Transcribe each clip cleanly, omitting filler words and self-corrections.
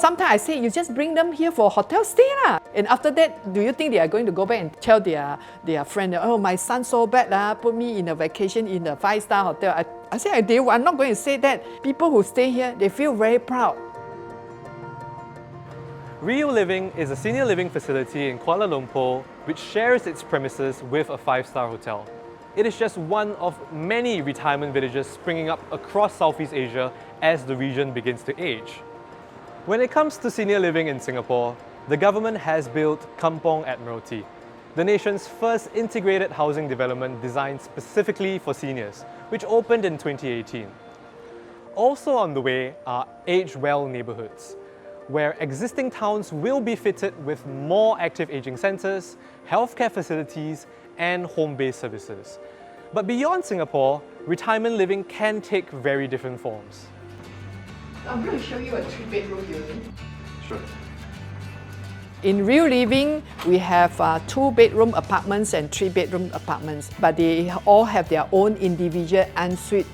sometimes I say, you just bring them here for hotel stay lah. And after that, do you think they are going to go back and tell their friend, oh, my son so bad lah, put me in a vacation in a 5-star hotel. I say, I'm not going to say that. People who stay here, they feel very proud. Rio Living is a senior living facility in Kuala Lumpur which shares its premises with a 5-star hotel. It is just one of many retirement villages springing up across Southeast Asia as the region begins to age. When it comes to senior living in Singapore, the government has built Kampong Admiralty, the nation's first integrated housing development designed specifically for seniors, which opened in 2018. Also on the way are Age Well neighbourhoods, where existing towns will be fitted with more active aging centres, healthcare facilities and home-based services. But beyond Singapore, retirement living can take very different forms. I'm going to show you a 3-bedroom unit. Sure. In Rio Living, we have 2-bedroom apartments and 3-bedroom apartments, but they all have their own individual ensuite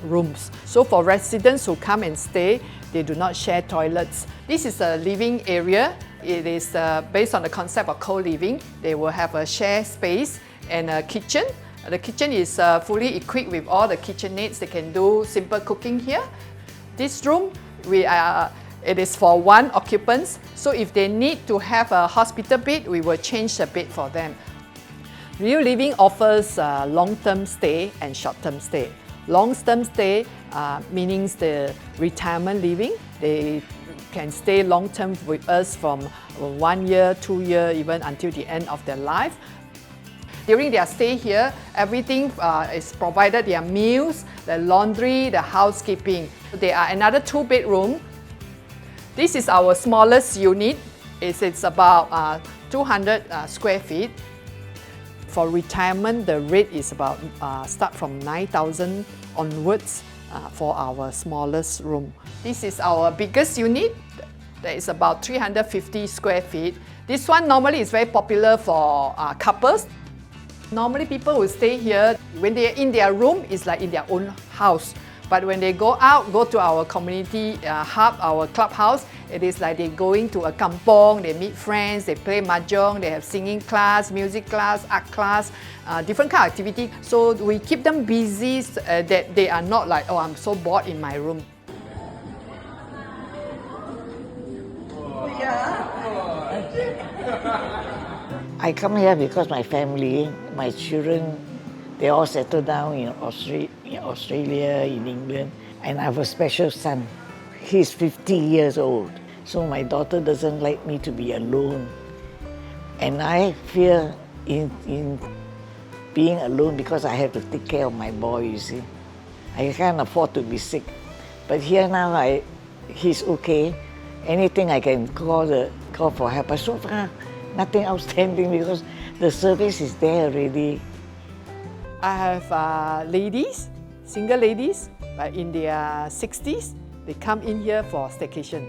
rooms. So for residents who come and stay, they do not share toilets. This is a living area. It is based on the concept of co-living. They will have a shared space and a kitchen. The kitchen is fully equipped with all the KitchenAids. They can do simple cooking here. This room, it is for one occupant, so if they need to have a hospital bed, we will change the bed for them. Rio Living offers long-term stay and short-term stay. Long-term stay meaning the retirement living. They can stay long-term with us from 1 year, 2 years, even until the end of their life. During their stay here, everything is provided, their meals, the laundry, the housekeeping. There are another 2-bedroom. This is our smallest unit. It's about 200 square feet. For retirement, the rate is about start from 9,000 onwards for our smallest room. This is our biggest unit. That is about 350 square feet. This one normally is very popular for couples. Normally people who stay here, when they are in their room, it's like in their own house. But when they go out, go to our community hub, our clubhouse, it is like they're going to a kampong, they meet friends, they play mahjong, they have singing class, music class, art class, different kind of activity. So we keep them busy that they are not like, oh, I'm so bored in my room. I come here because my family, my children, they all settled down in Australia, in England, and I have a special son. He's 50 years old, so my daughter doesn't like me to be alone. And I fear in being alone because I have to take care of my boy, you see. I can't afford to be sick. But here now, he's okay. Anything I can call for help. But so far, nothing outstanding because the service is there already. I have ladies, single ladies, but in their 60s, they come in here for staycation.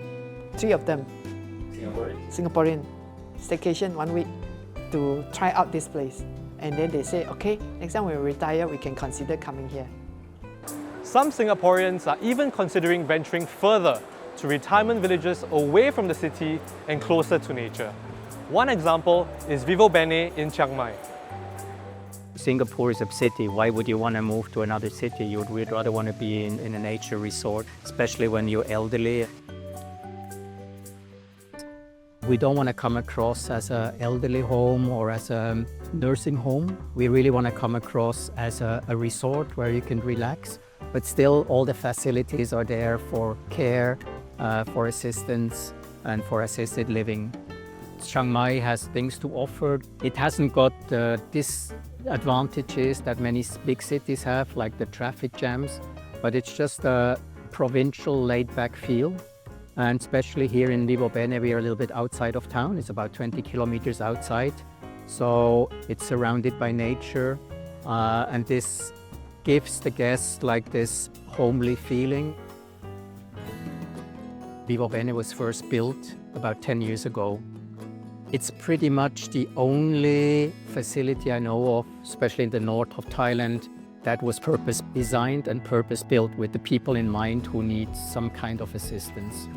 3 of them. Singaporean. Staycation 1 week to try out this place. And then they say, okay, next time when we retire, we can consider coming here. Some Singaporeans are even considering venturing further to retirement villages away from the city and closer to nature. One example is Vivo Bene in Chiang Mai. Singapore is a city. Why would you want to move to another city? You would rather want to be in a nature resort, especially when you're elderly. We don't want to come across as an elderly home or as a nursing home. We really want to come across as a resort where you can relax, but still all the facilities are there for care, for assistance and for assisted living. Chiang Mai has things to offer. It hasn't got disadvantages that many big cities have, like the traffic jams, but it's just a provincial laid-back feel. And especially here in Vivo Bene, we are a little bit outside of town. It's about 20 kilometers outside. So it's surrounded by nature. And this gives the guests like this homely feeling. Vivo Bene was first built about 10 years ago. It's pretty much the only facility I know of, especially in the north of Thailand, that was purpose-designed and purpose-built with the people in mind who need some kind of assistance.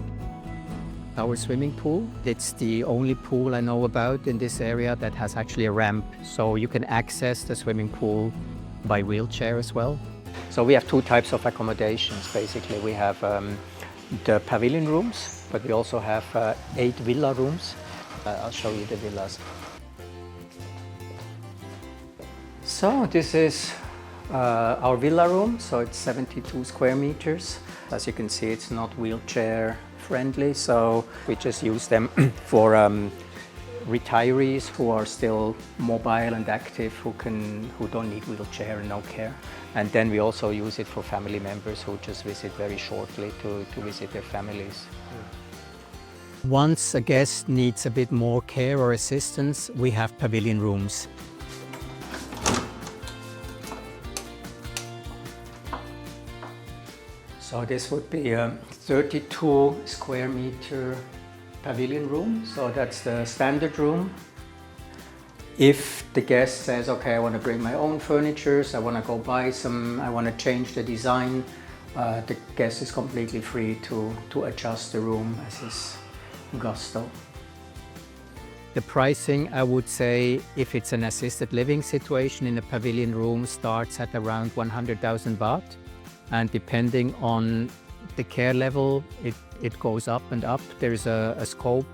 our swimming pool. It's the only pool I know about in this area that has actually a ramp, so you can access the swimming pool by wheelchair as well. So we have two types of accommodations. Basically, we have the pavilion rooms, but we also have 8 villa rooms. I'll show you the villas. So this is our villa room, so it's 72 square meters. As you can see, it's not wheelchair friendly, so we just use them for retirees who are still mobile and active, who don't need wheelchair and no care. And then we also use it for family members who just visit very shortly to visit their families. Once a guest needs a bit more care or assistance, we have pavilion rooms. So this would be a 32 square meter pavilion room. So that's the standard room. If the guest says, okay, I want to bring my own furniture, I want to go buy some, I want to change the design, the guest is completely free to adjust the room as his gusto. The pricing, I would say, if it's an assisted living situation in a pavilion room, starts at around 100,000 baht. And depending on the care level, it goes up and up. There's a scope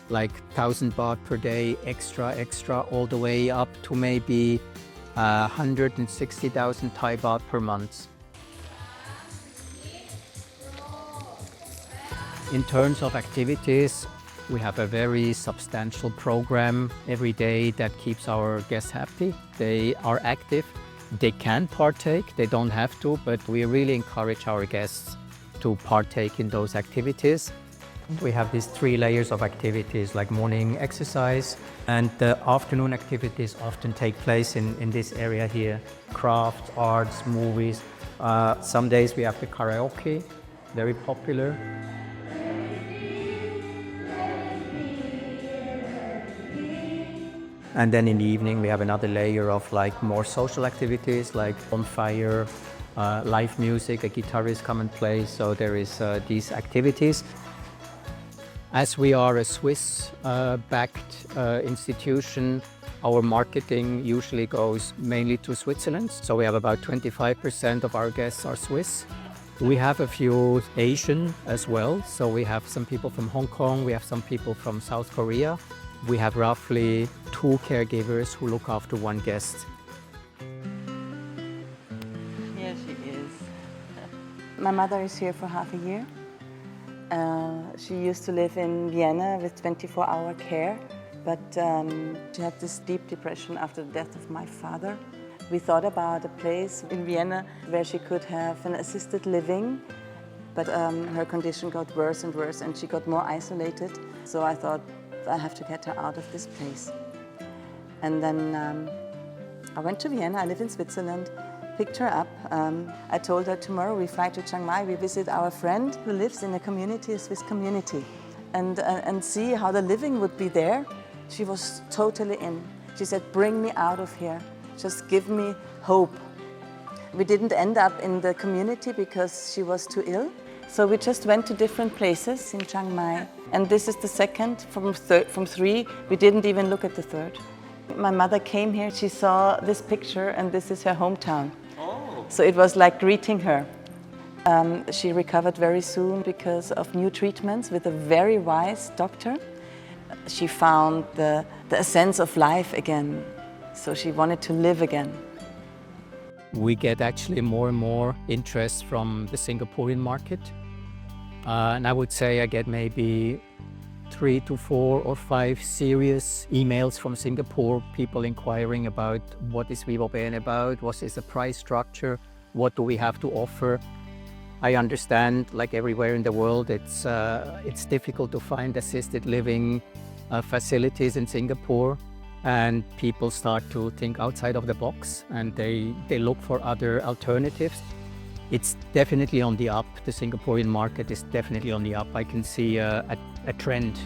like 1,000 baht per day, extra, all the way up to maybe 160,000 Thai baht per month. In terms of activities, we have a very substantial program every day that keeps our guests happy. They are active. They can partake, they don't have to, but we really encourage our guests to partake in those activities. We have these 3 layers of activities, like morning exercise, and the afternoon activities often take place in this area here. Crafts, arts, movies. Some days we have the karaoke, very popular. And then in the evening we have another layer of like more social activities like bonfire, live music, a guitarist come and play, so there is these activities. As we are a Swiss-backed institution, our marketing usually goes mainly to Switzerland, so we have about 25% of our guests are Swiss. We have a few Asian as well, so we have some people from Hong Kong, we have some people from South Korea. We have roughly 2 caregivers who look after 1 guest. Here she is. My mother is here for half a year. She used to live in Vienna with 24-hour care, but she had this deep depression after the death of my father. We thought about a place in Vienna where she could have an assisted living, but her condition got worse and worse and she got more isolated. So I thought, I have to get her out of this place. And then I went to Vienna, I live in Switzerland, picked her up. I told her tomorrow we fly to Chiang Mai, we visit our friend who lives in a community, a Swiss community, and see how the living would be there. She was totally in. She said, bring me out of here, just give me hope. We didn't end up in the community because she was too ill. So we just went to different places in Chiang Mai. And this is the second from 3. We didn't even look at the third. My mother came here, she saw this picture, and this is her hometown. Oh. So it was like greeting her. She recovered very soon because of new treatments with a very wise doctor. She found the essence of life again. So she wanted to live again. We get actually more and more interest from the Singaporean market. And I would say I get maybe 3 to 4 or 5 serious emails from Singapore, people inquiring about what is Vivo Ben about, what is the price structure, what do we have to offer. I understand, like everywhere in the world, it's difficult to find assisted living facilities in Singapore, and people start to think outside of the box and they look for other alternatives. It's definitely on the up. The Singaporean market is definitely on the up. I can see a trend.